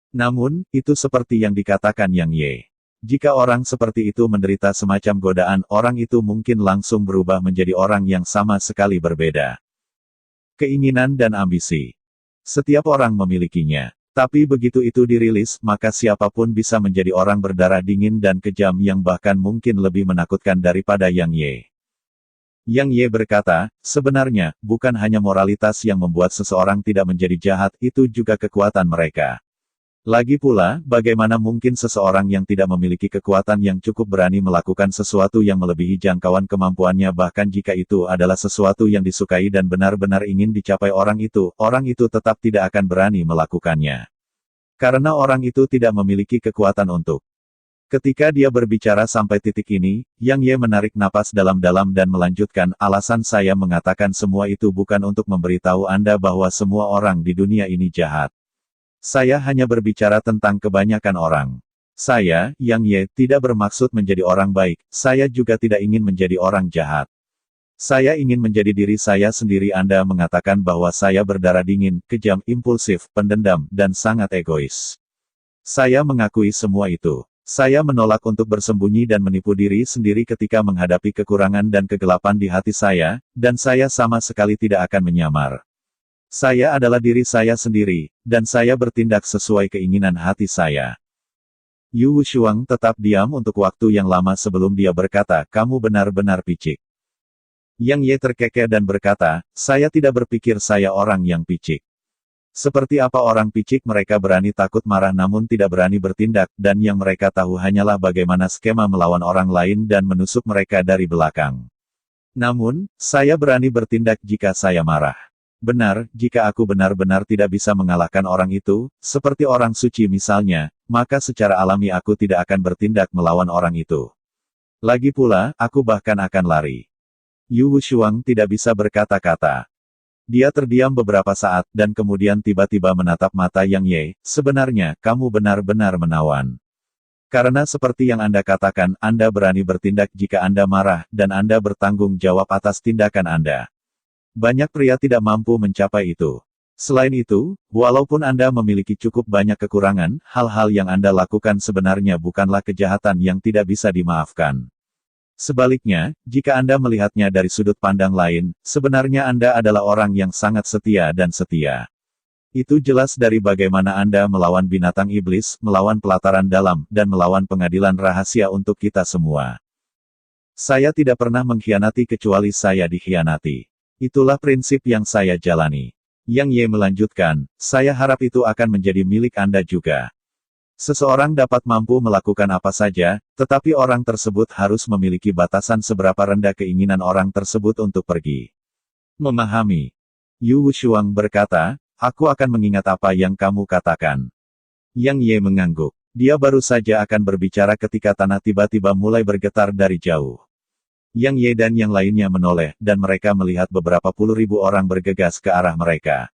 Namun, itu seperti yang dikatakan Yang Ye. Jika orang seperti itu menderita semacam godaan, orang itu mungkin langsung berubah menjadi orang yang sama sekali berbeda. Keinginan dan ambisi. Setiap orang memilikinya. Tapi begitu itu dirilis, maka siapapun bisa menjadi orang berdarah dingin dan kejam yang bahkan mungkin lebih menakutkan daripada Yang Ye. Yang Ye berkata, sebenarnya, bukan hanya moralitas yang membuat seseorang tidak menjadi jahat, itu juga kekuatan mereka. Lagi pula, bagaimana mungkin seseorang yang tidak memiliki kekuatan yang cukup berani melakukan sesuatu yang melebihi jangkauan kemampuannya bahkan jika itu adalah sesuatu yang disukai dan benar-benar ingin dicapai orang itu tetap tidak akan berani melakukannya. Karena orang itu tidak memiliki kekuatan untuk. Ketika dia berbicara sampai titik ini, Yang Ye menarik napas dalam-dalam dan melanjutkan, alasan saya mengatakan semua itu bukan untuk memberitahu Anda bahwa semua orang di dunia ini jahat. Saya hanya berbicara tentang kebanyakan orang. Saya, Yang Ye, tidak bermaksud menjadi orang baik, saya juga tidak ingin menjadi orang jahat. Saya ingin menjadi diri saya sendiri. Anda mengatakan bahwa saya berdarah dingin, kejam, impulsif, pendendam, dan sangat egois. Saya mengakui semua itu. Saya menolak untuk bersembunyi dan menipu diri sendiri ketika menghadapi kekurangan dan kegelapan di hati saya, dan saya sama sekali tidak akan menyamar. Saya adalah diri saya sendiri, dan saya bertindak sesuai keinginan hati saya. Yu Wushuang tetap diam untuk waktu yang lama sebelum dia berkata, kamu benar-benar picik. Yang Ye terkekeh dan berkata, saya tidak berpikir saya orang yang picik. Seperti apa orang picik? Mereka berani takut marah namun tidak berani bertindak, dan yang mereka tahu hanyalah bagaimana skema melawan orang lain dan menusuk mereka dari belakang. Namun, saya berani bertindak jika saya marah. Benar, jika aku benar-benar tidak bisa mengalahkan orang itu, seperti orang suci misalnya, maka secara alami aku tidak akan bertindak melawan orang itu. Lagi pula, aku bahkan akan lari. Yu Wushuang tidak bisa berkata-kata. Dia terdiam beberapa saat, dan kemudian tiba-tiba menatap mata Yang Ye, sebenarnya, kamu benar-benar menawan. Karena seperti yang Anda katakan, Anda berani bertindak jika Anda marah, dan Anda bertanggung jawab atas tindakan Anda. Banyak pria tidak mampu mencapai itu. Selain itu, walaupun Anda memiliki cukup banyak kekurangan, hal-hal yang Anda lakukan sebenarnya bukanlah kejahatan yang tidak bisa dimaafkan. Sebaliknya, jika Anda melihatnya dari sudut pandang lain, sebenarnya Anda adalah orang yang sangat setia dan setia. Itu jelas dari bagaimana Anda melawan binatang iblis, melawan pelataran dalam, dan melawan pengadilan rahasia untuk kita semua. Saya tidak pernah mengkhianati kecuali saya dikhianati. Itulah prinsip yang saya jalani. Yang Ye melanjutkan, saya harap itu akan menjadi milik Anda juga. Seseorang dapat mampu melakukan apa saja, tetapi orang tersebut harus memiliki batasan seberapa rendah keinginan orang tersebut untuk pergi. Memahami. Yu Wushuang berkata, aku akan mengingat apa yang kamu katakan. Yang Ye mengangguk. Dia baru saja akan berbicara ketika tanah tiba-tiba mulai bergetar dari jauh. Yang Ye dan yang lainnya menoleh, dan mereka melihat beberapa puluh ribu orang bergegas ke arah mereka.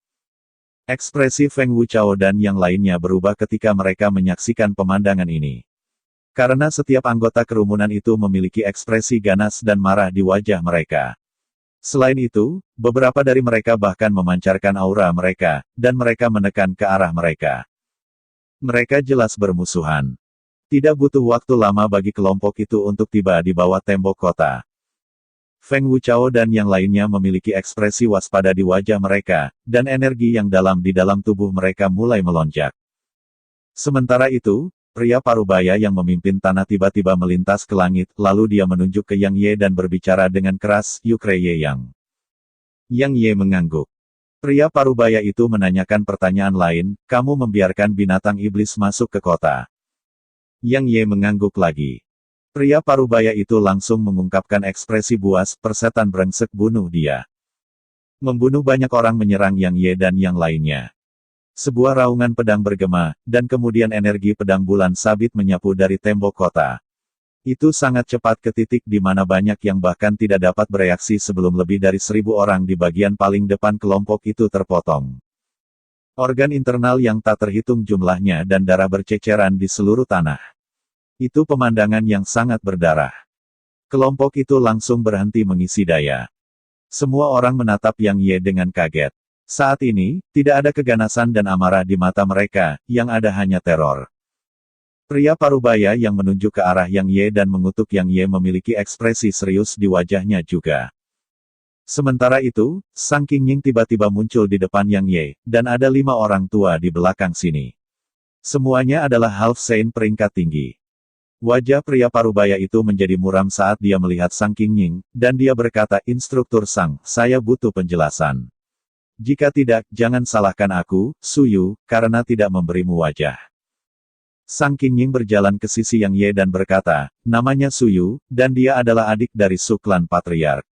Ekspresi Feng Wuchao dan yang lainnya berubah ketika mereka menyaksikan pemandangan ini. Karena setiap anggota kerumunan itu memiliki ekspresi ganas dan marah di wajah mereka. Selain itu, beberapa dari mereka bahkan memancarkan aura mereka, dan mereka menekan ke arah mereka. Mereka jelas bermusuhan. Tidak butuh waktu lama bagi kelompok itu untuk tiba di bawah tembok kota. Feng Wuchao dan yang lainnya memiliki ekspresi waspada di wajah mereka, dan energi yang dalam di dalam tubuh mereka mulai melonjak. Sementara itu, pria parubaya yang memimpin tanah tiba-tiba melintas ke langit, lalu dia menunjuk ke Yang Ye dan berbicara dengan keras, Yukre Ye Yang. Yang Ye mengangguk. Pria parubaya itu menanyakan pertanyaan lain, kamu membiarkan binatang iblis masuk ke kota. Yang Ye mengangguk lagi. Pria parubaya itu langsung mengungkapkan ekspresi buas, persetan brengsek bunuh dia. Membunuh banyak orang menyerang Yang Ye dan yang lainnya. Sebuah raungan pedang bergema, dan kemudian energi pedang bulan sabit menyapu dari tembok kota. Itu sangat cepat ke titik di mana banyak yang bahkan tidak dapat bereaksi sebelum lebih dari 1000 orang di bagian paling depan kelompok itu terpotong. Organ internal yang tak terhitung jumlahnya dan darah berceceran di seluruh tanah. Itu pemandangan yang sangat berdarah. Kelompok itu langsung berhenti mengisi daya. Semua orang menatap Yang Ye dengan kaget. Saat ini, tidak ada keganasan dan amarah di mata mereka, yang ada hanya teror. Pria parubaya yang menunjuk ke arah Yang Ye dan mengutuk Yang Ye memiliki ekspresi serius di wajahnya juga. Sementara itu, Sang Qingying tiba-tiba muncul di depan Yang Ye, dan ada 5 orang tua di belakang sini. Semuanya adalah Half Saint peringkat tinggi. Wajah pria parubaya itu menjadi muram saat dia melihat Sang Qingying, dan dia berkata, Instruktur Sang, saya butuh penjelasan. Jika tidak, jangan salahkan aku, Suyu, karena tidak memberimu wajah. Sang Qingying berjalan ke sisi Yang Ye dan berkata, namanya Suyu, dan dia adalah adik dari Suklan Patriark.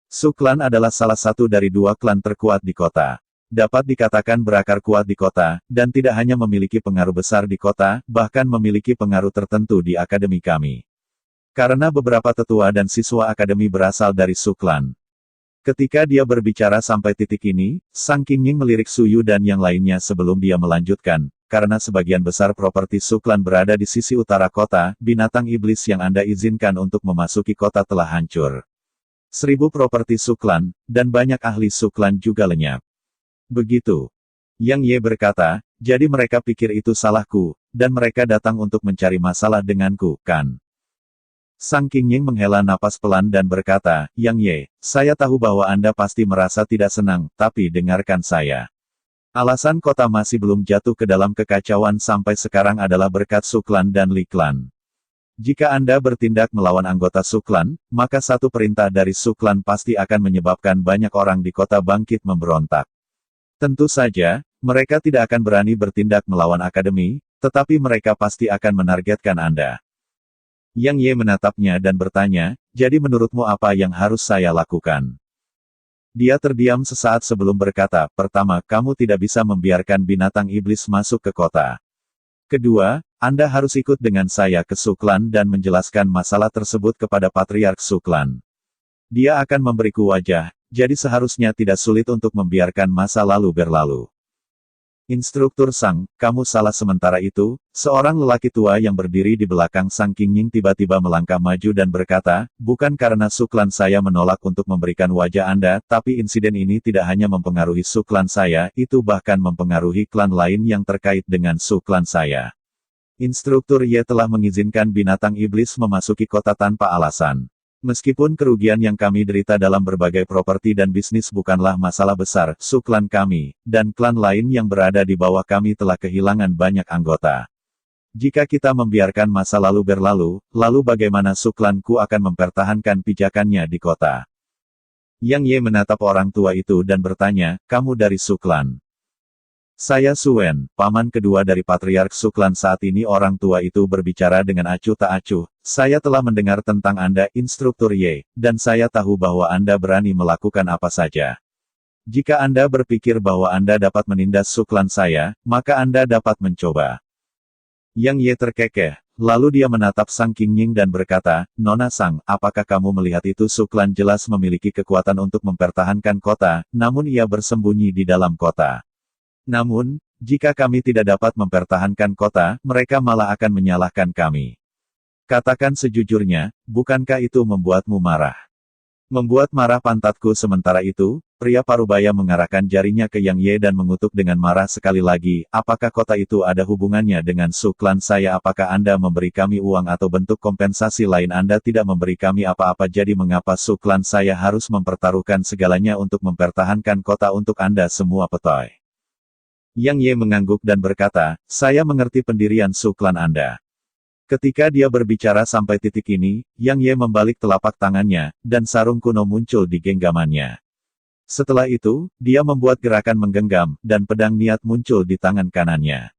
Suklan adalah salah satu dari 2 klan terkuat di kota. Dapat dikatakan berakar kuat di kota, dan tidak hanya memiliki pengaruh besar di kota, bahkan memiliki pengaruh tertentu di akademi kami. Karena beberapa tetua dan siswa akademi berasal dari Suklan. Ketika dia berbicara sampai titik ini, Sang Qingying melirik Suyu dan yang lainnya sebelum dia melanjutkan, karena sebagian besar properti Suklan berada di sisi utara kota, binatang iblis yang Anda izinkan untuk memasuki kota telah hancur. 1000 properti Suklan, dan banyak ahli Suklan juga lenyap. Begitu. Yang Ye berkata, jadi mereka pikir itu salahku, dan mereka datang untuk mencari masalah denganku, kan? Sang Qingying menghela napas pelan dan berkata, Yang Ye, saya tahu bahwa Anda pasti merasa tidak senang, tapi dengarkan saya. Alasan kota masih belum jatuh ke dalam kekacauan sampai sekarang adalah berkat Suklan dan Li Klan. Jika Anda bertindak melawan anggota Suklan, maka satu perintah dari Suklan pasti akan menyebabkan banyak orang di kota bangkit memberontak. Tentu saja, mereka tidak akan berani bertindak melawan akademi, tetapi mereka pasti akan menargetkan Anda. Yang Ye menatapnya dan bertanya, jadi menurutmu apa yang harus saya lakukan? Dia terdiam sesaat sebelum berkata, pertama, kamu tidak bisa membiarkan binatang iblis masuk ke kota. Kedua, Anda harus ikut dengan saya ke Suklan dan menjelaskan masalah tersebut kepada Patriark Suklan. Dia akan memberiku wajah, jadi seharusnya tidak sulit untuk membiarkan masa lalu berlalu. Instruktur Sang, kamu salah. Sementara itu, seorang lelaki tua yang berdiri di belakang Sang Qingying tiba-tiba melangkah maju dan berkata, bukan karena Suklan saya menolak untuk memberikan wajah Anda, tapi insiden ini tidak hanya mempengaruhi Suklan saya, itu bahkan mempengaruhi klan lain yang terkait dengan Suklan saya. Instruktur Ye telah mengizinkan binatang iblis memasuki kota tanpa alasan. Meskipun kerugian yang kami derita dalam berbagai properti dan bisnis bukanlah masalah besar, Suklan kami, dan klan lain yang berada di bawah kami telah kehilangan banyak anggota. Jika kita membiarkan masa lalu berlalu, lalu bagaimana Suklanku akan mempertahankan pijakannya di kota? Yang Ye menatap orang tua itu dan bertanya, kamu dari Suklan? Saya Suen, paman kedua dari Patriark Suklan. Saat ini orang tua itu berbicara dengan acuh tak acuh. Saya telah mendengar tentang Anda, Instruktur Ye, dan saya tahu bahwa Anda berani melakukan apa saja. Jika Anda berpikir bahwa Anda dapat menindas Suklan saya, maka Anda dapat mencoba. Yang Ye terkekeh, lalu dia menatap Sang Qingying dan berkata, Nona Sang, apakah kamu melihat itu? Suklan jelas memiliki kekuatan untuk mempertahankan kota, namun ia bersembunyi di dalam kota. Namun, jika kami tidak dapat mempertahankan kota, mereka malah akan menyalahkan kami. Katakan sejujurnya, bukankah itu membuatmu marah? Membuat marah pantatku. Sementara itu, pria parubaya mengarahkan jarinya ke Yang Ye dan mengutuk dengan marah sekali lagi, apakah kota itu ada hubungannya dengan Suklan saya? Apakah Anda memberi kami uang atau bentuk kompensasi lain? Anda tidak memberi kami apa-apa, jadi mengapa Suklan saya harus mempertaruhkan segalanya untuk mempertahankan kota untuk Anda semua petoi? Yang Ye mengangguk dan berkata, saya mengerti pendirian Suklan Anda. Ketika dia berbicara sampai titik ini, Yang Ye membalik telapak tangannya, dan sarung kuno muncul di genggamannya. Setelah itu, dia membuat gerakan menggenggam, dan pedang niat muncul di tangan kanannya.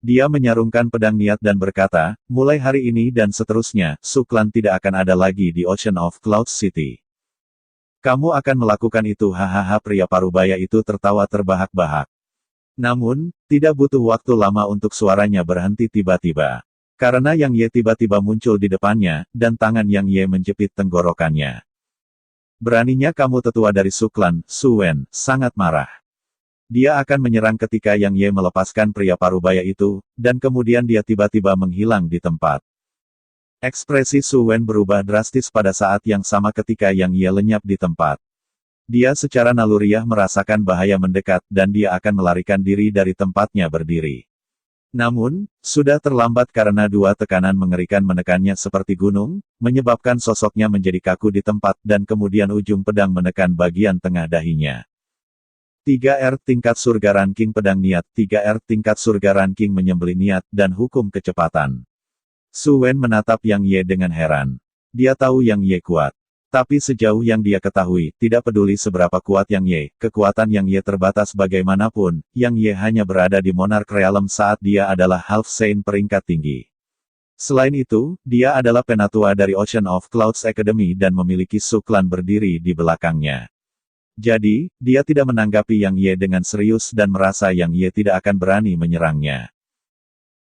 Dia menyarungkan pedang niat dan berkata, mulai hari ini dan seterusnya, Suklan tidak akan ada lagi di Ocean of Clouds City. Kamu akan melakukan itu? Hahaha. Pria parubaya itu tertawa terbahak-bahak. Namun, tidak butuh waktu lama untuk suaranya berhenti tiba-tiba. Karena Yang Ye tiba-tiba muncul di depannya, dan tangan Yang Ye menjepit tenggorokannya. Beraninya kamu, tetua dari Suklan, Suen, sangat marah. Dia akan menyerang ketika Yang Ye melepaskan pria parubaya itu, dan kemudian dia tiba-tiba menghilang di tempat. Ekspresi Suen berubah drastis pada saat yang sama ketika Yang Ye lenyap di tempat. Dia secara naluriah merasakan bahaya mendekat dan dia akan melarikan diri dari tempatnya berdiri. Namun, sudah terlambat karena dua tekanan mengerikan menekannya seperti gunung, menyebabkan sosoknya menjadi kaku di tempat dan kemudian ujung pedang menekan bagian tengah dahinya. 3R tingkat surga ranking pedang niat, 3R tingkat surga ranking menyembelih niat dan hukum kecepatan. Suen menatap Yang Ye dengan heran. Dia tahu Yang Ye kuat. Tapi sejauh yang dia ketahui, tidak peduli seberapa kuat Yang Ye, kekuatan Yang Ye terbatas bagaimanapun, Yang Ye hanya berada di Monarch Realm saat dia adalah Half Saint peringkat tinggi. Selain itu, dia adalah penatua dari Ocean of Clouds Academy dan memiliki Suklan berdiri di belakangnya. Jadi, dia tidak menanggapi Yang Ye dengan serius dan merasa Yang Ye tidak akan berani menyerangnya.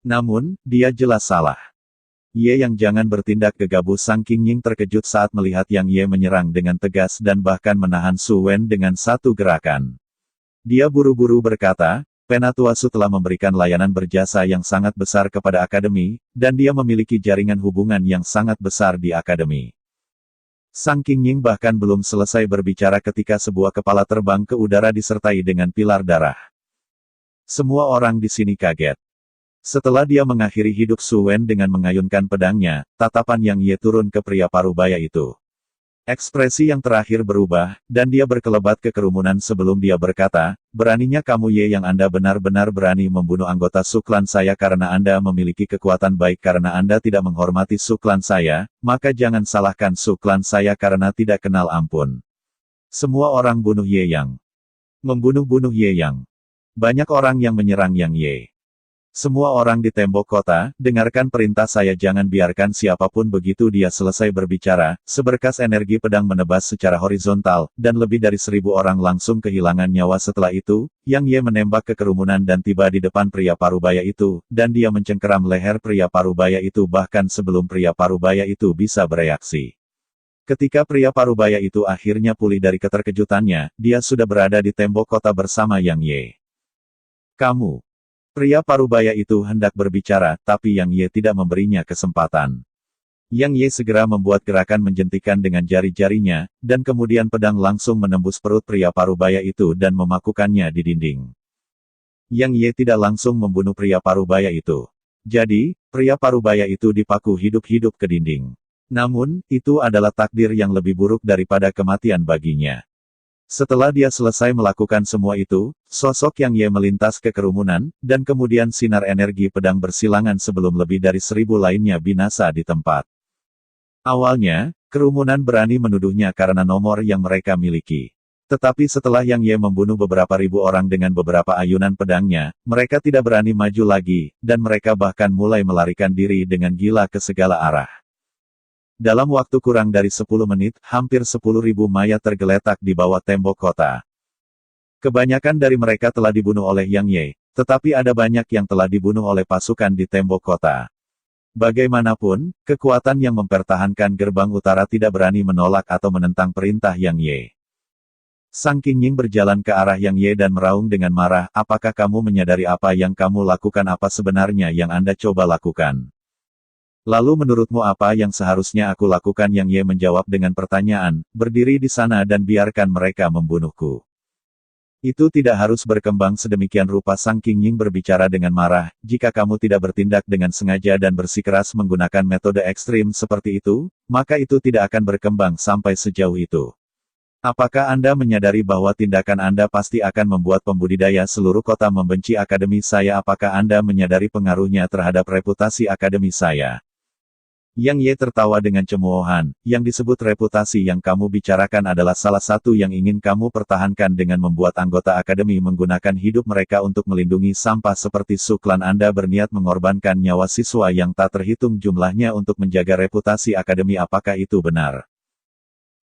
Namun, dia jelas salah. Ye yang jangan bertindak gegabah. Sang Qingying terkejut saat melihat Yang Ye menyerang dengan tegas dan bahkan menahan Suen dengan satu gerakan. Dia buru-buru berkata, Penatua Su telah memberikan layanan berjasa yang sangat besar kepada Akademi, dan dia memiliki jaringan hubungan yang sangat besar di Akademi. Sang Qingying bahkan belum selesai berbicara ketika sebuah kepala terbang ke udara disertai dengan pilar darah. Semua orang di sini kaget. Setelah dia mengakhiri hidup Suen dengan mengayunkan pedangnya, tatapan Yang Ye turun ke pria parubaya itu. Ekspresi yang terakhir berubah, dan dia berkelebat ke kerumunan sebelum dia berkata, beraninya kamu Ye yang Anda benar-benar berani membunuh anggota Suklan saya karena Anda memiliki kekuatan baik karena Anda tidak menghormati Suklan saya, maka jangan salahkan Suklan saya karena tidak kenal ampun. Semua orang bunuh Ye Yang. Membunuh-bunuh Ye Yang. Banyak orang yang menyerang Yang Ye. Semua orang di tembok kota, dengarkan perintah saya, jangan biarkan siapapun. Begitu dia selesai berbicara, seberkas energi pedang menebas secara horizontal, dan lebih dari 1000 orang langsung kehilangan nyawa. Setelah itu, Yang Ye menembak ke kerumunan dan tiba di depan pria parubaya itu, dan dia mencengkeram leher pria parubaya itu bahkan sebelum pria parubaya itu bisa bereaksi. Ketika pria parubaya itu akhirnya pulih dari keterkejutannya, dia sudah berada di tembok kota bersama Yang Ye. Kamu. Pria parubaya itu hendak berbicara, tapi Yang Ye tidak memberinya kesempatan. Yang Ye segera membuat gerakan menjentikan dengan jari-jarinya, dan kemudian pedang langsung menembus perut pria parubaya itu dan memakukannya di dinding. Yang Ye tidak langsung membunuh pria parubaya itu. Jadi, pria parubaya itu dipaku hidup-hidup ke dinding. Namun, itu adalah takdir yang lebih buruk daripada kematian baginya. Setelah dia selesai melakukan semua itu, sosok Yang Ye melintas ke kerumunan, dan kemudian sinar energi pedang bersilangan sebelum lebih dari 1000 lainnya binasa di tempat. Awalnya, kerumunan berani menuduhnya karena nomor yang mereka miliki. Tetapi setelah Yang Ye membunuh beberapa ribu orang dengan beberapa ayunan pedangnya, mereka tidak berani maju lagi, dan mereka bahkan mulai melarikan diri dengan gila ke segala arah. Dalam waktu kurang dari 10 menit, hampir 10.000 mayat tergeletak di bawah tembok kota. Kebanyakan dari mereka telah dibunuh oleh Yang Ye, tetapi ada banyak yang telah dibunuh oleh pasukan di tembok kota. Bagaimanapun, kekuatan yang mempertahankan gerbang utara tidak berani menolak atau menentang perintah Yang Ye. Sang Qingying berjalan ke arah Yang Ye dan meraung dengan marah, apakah kamu menyadari apa yang kamu lakukan? Apa sebenarnya yang Anda coba lakukan? Lalu menurutmu apa yang seharusnya aku lakukan? Yang Ye menjawab dengan pertanyaan, berdiri di sana dan biarkan mereka membunuhku. Itu tidak harus berkembang sedemikian rupa. Sang Qingying berbicara dengan marah, jika kamu tidak bertindak dengan sengaja dan bersikeras menggunakan metode ekstrim seperti itu, maka itu tidak akan berkembang sampai sejauh itu. Apakah Anda menyadari bahwa tindakan Anda pasti akan membuat pembudidaya seluruh kota membenci akademi saya? Apakah Anda menyadari pengaruhnya terhadap reputasi akademi saya? Yang Ye tertawa dengan cemoohan, yang disebut reputasi yang kamu bicarakan adalah salah satu yang ingin kamu pertahankan dengan membuat anggota akademi menggunakan hidup mereka untuk melindungi sampah seperti Suklan. Anda berniat mengorbankan nyawa siswa yang tak terhitung jumlahnya untuk menjaga reputasi akademi. Apakah itu benar?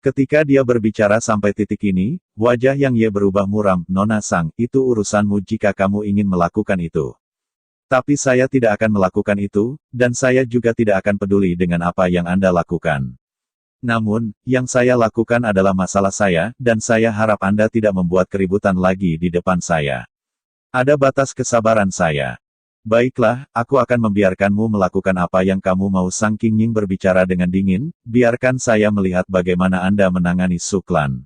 Ketika dia berbicara sampai titik ini, wajah Yang Ye berubah muram. Nona Sang, itu urusanmu jika kamu ingin melakukan itu. Tapi saya tidak akan melakukan itu, dan saya juga tidak akan peduli dengan apa yang Anda lakukan. Namun, yang saya lakukan adalah masalah saya, dan saya harap Anda tidak membuat keributan lagi di depan saya. Ada batas kesabaran saya. Baiklah, aku akan membiarkanmu melakukan apa yang kamu mau. Sang Qingying berbicara dengan dingin, biarkan saya melihat bagaimana Anda menangani Suklan.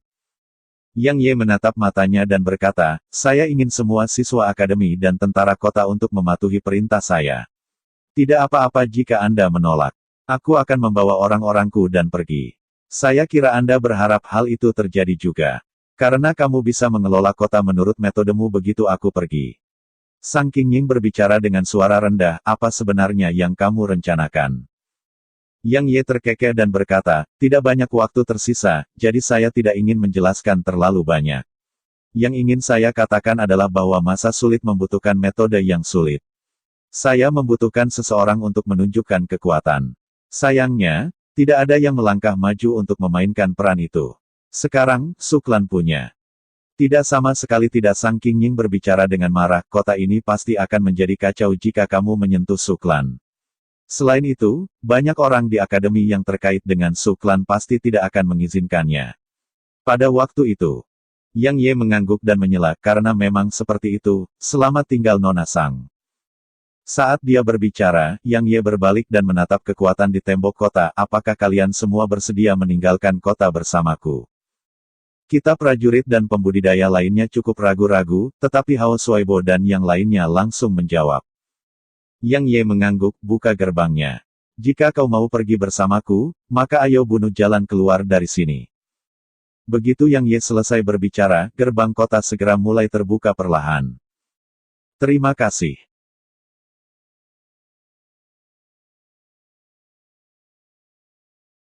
Yang Ye menatap matanya dan berkata, saya ingin semua siswa akademi dan tentara kota untuk mematuhi perintah saya. Tidak apa-apa jika Anda menolak. Aku akan membawa orang-orangku dan pergi. Saya kira Anda berharap hal itu terjadi juga. Karena kamu bisa mengelola kota menurut metodemu. Begitu aku pergi. Sang Qingying berbicara dengan suara rendah, apa sebenarnya yang kamu rencanakan? Yang Ye terkekeh dan berkata, tidak banyak waktu tersisa, jadi saya tidak ingin menjelaskan terlalu banyak. Yang ingin saya katakan adalah bahwa masa sulit membutuhkan metode yang sulit. Saya membutuhkan seseorang untuk menunjukkan kekuatan. Sayangnya, tidak ada yang melangkah maju untuk memainkan peran itu. Sekarang, Suklan punya. Tidak, sama sekali tidak. Sang Qingying berbicara dengan marah, kota ini pasti akan menjadi kacau jika kamu menyentuh Suklan. Selain itu, banyak orang di akademi yang terkait dengan Suklan pasti tidak akan mengizinkannya. Pada waktu itu, Yang Ye mengangguk dan menyela, karena memang seperti itu, selamat tinggal Nona Sang. Saat dia berbicara, Yang Ye berbalik dan menatap kekuatan di tembok kota, apakah kalian semua bersedia meninggalkan kota bersamaku? Kita prajurit dan pembudidaya lainnya cukup ragu-ragu, tetapi Hao Suibo dan yang lainnya langsung menjawab. Yang Ye mengangguk, buka gerbangnya. Jika kau mau pergi bersamaku, maka ayo bunuh jalan keluar dari sini. Begitu Yang Ye selesai berbicara, gerbang kota segera mulai terbuka perlahan. Terima kasih.